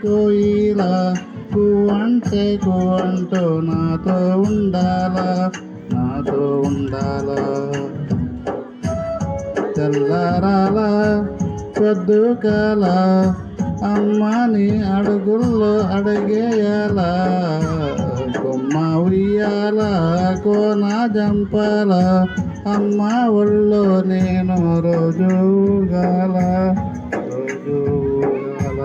కోయిలా అంటే అంటూ నాతో ఉండాలా, నాతో ఉండాలా. తెల్లారాలా పొద్దుకాల అమ్మని అడుగుల్లో అడిగేయాలా, కొమ్మ ఉయ్యాల కోన జంపాల అమ్మ ఒళ్ళో నేను రోజు ఊగాల, రోజు ఊగాల.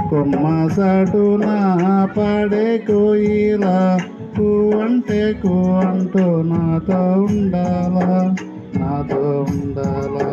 కొమ్మ సాటున పాడే కోయిలా అంటే అంటూ నాతో ఉండాలా, నాతో ఉండాలా.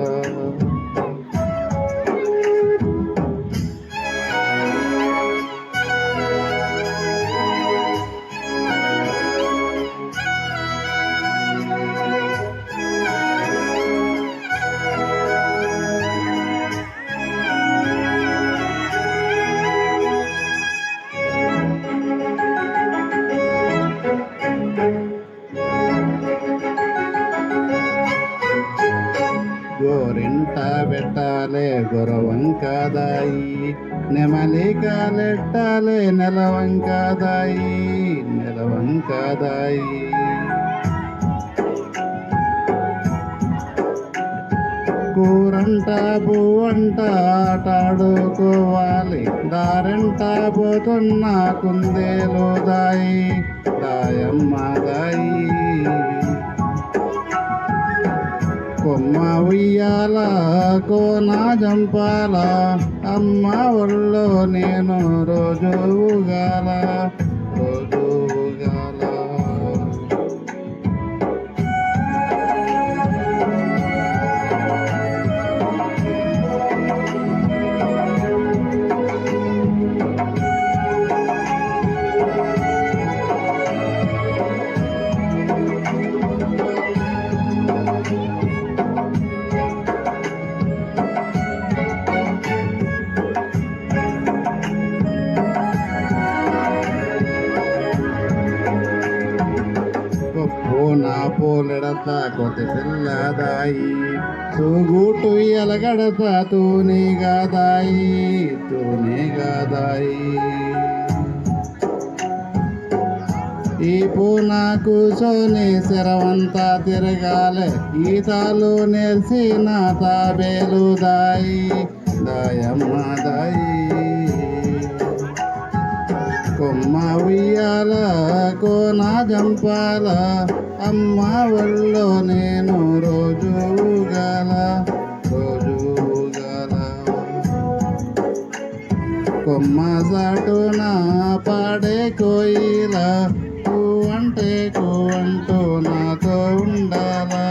గోరింట పెట్టాలే గురవంకాదాయి, నెమలికాలెట్టాలే నెలవంకాదాయి, నెలవంకాదాయి. కూరంట పువ్వంట ఆటాడుకోవాలి, దారంట పోతున్న కుందేలు దాయి, దాయమ్మ దాయి. కొమ్మ ఉయ్యాల కోన జంపాల అమ్మ ఒళ్ళో నేను రోజు ఊగాల, రోజు ఊగాల. నా పోలెడత కొత్త పిల్లదాయి, తూగూటు ఎలగడత తూనిగాదాయి, తూనిగాదాయి. ఈ పూన కూసోని శరవంతా తిరగాలే, ఈతాలు నేర్చిన తాబేలు దాయి, దాయమ్మ దాయి. కొమ్మ ఉయ్యాల కోన జంపాల అమ్మ ఒళ్ళో నేను రోజు ఊగాల, రోజు ఊగాల. కొమ్మ సాటున పాడే కోయిలా అంటే అంటూ నాతో ఉండాలా.